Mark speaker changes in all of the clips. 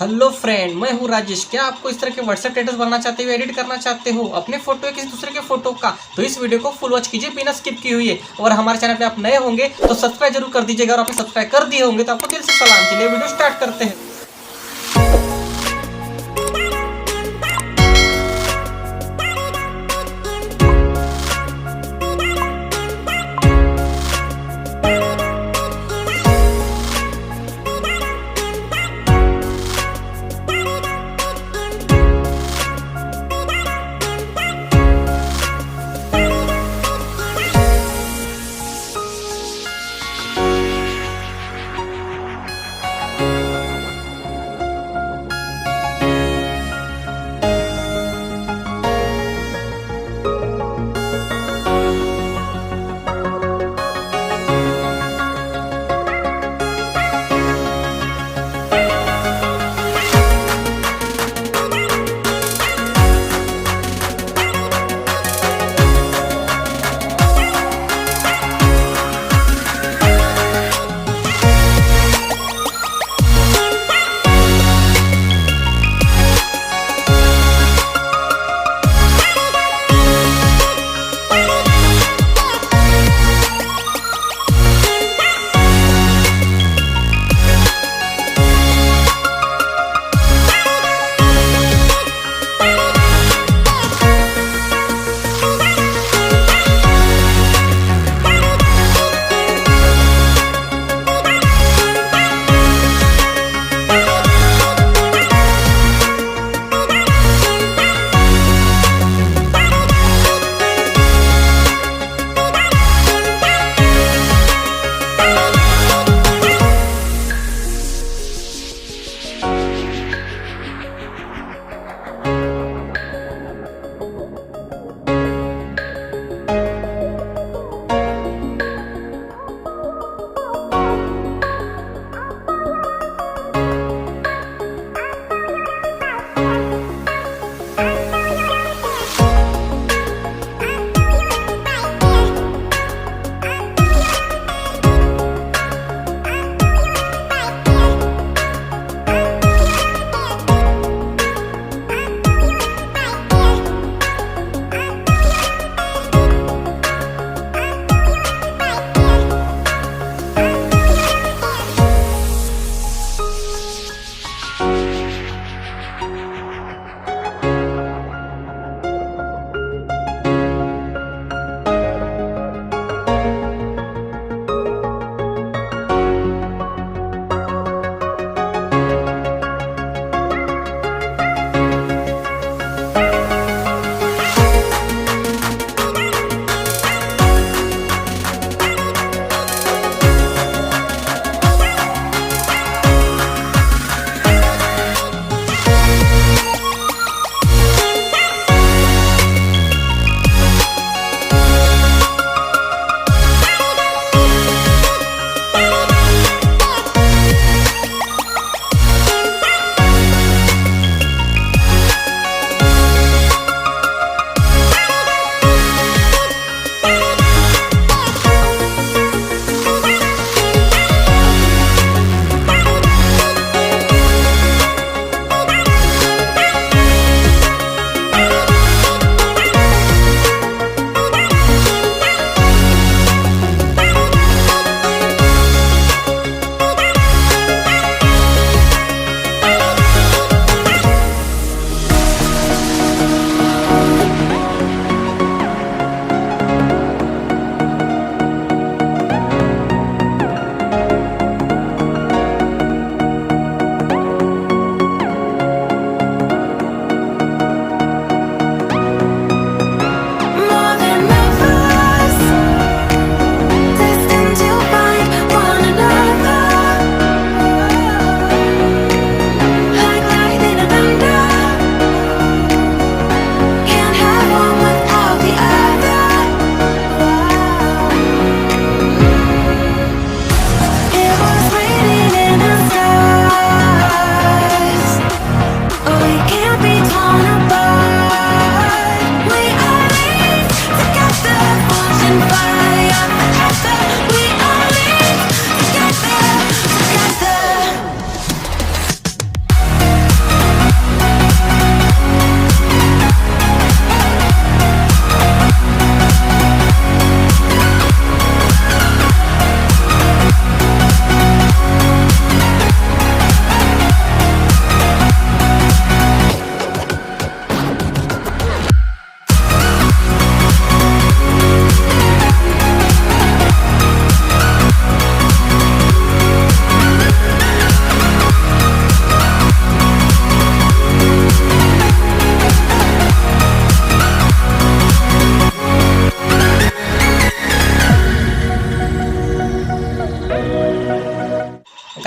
Speaker 1: Hello friend, मैं हूँ राजेश। क्या आपको इस तरह के व्हाट्सएप स्टेटस बनाना चाहते हो, एडिट करना चाहते हो अपने फोटो या किसी दूसरे के फोटो का, तो इस वीडियो को फुल वॉच कीजिए बिना स्किप किए हुए। और हमारे चैनल पे आप नए होंगे तो सब्सक्राइब जरूर कर दीजिएगा, और आपने सब्सक्राइब कर दिए होंगे तो आपको दिल से सलाम। चलिए वीडियो स्टार्ट करते हैं।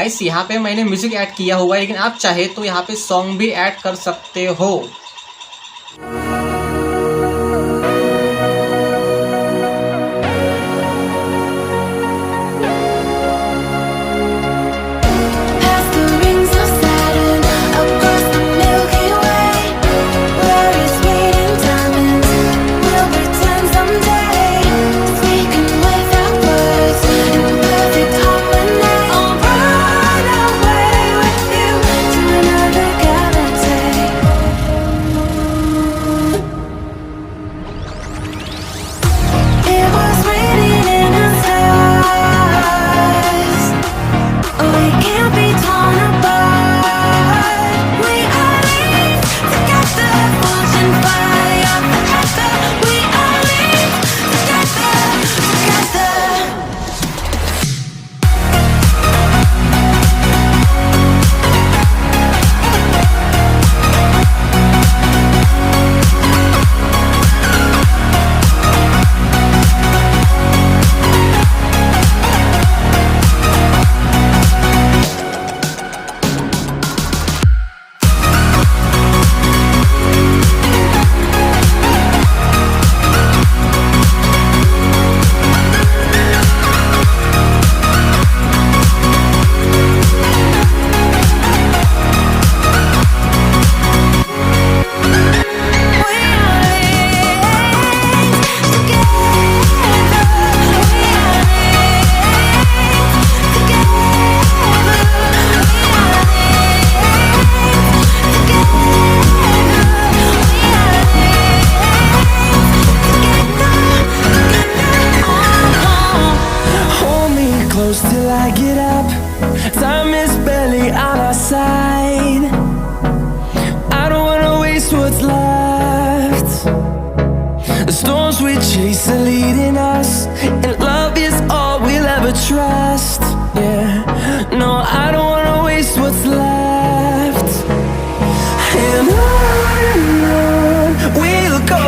Speaker 1: गाइस यहाँ पे मैंने म्यूजिक ऐड किया हुआ है, लेकिन आप चाहे तो यहाँ पे सॉन्ग भी ऐड कर सकते हो।
Speaker 2: Till I get up, time is barely on our side. I don't wanna waste what's left. The storms we chase are leading us, and love is all we'll ever trust. Yeah, no, I don't wanna waste what's left. And on we'll go.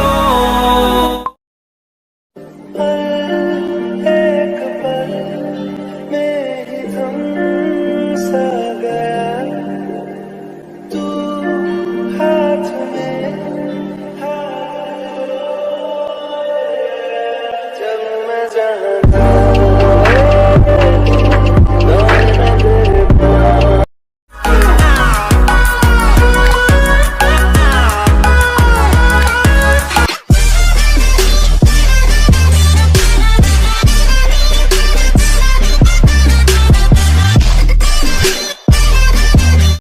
Speaker 2: जब मैं जाना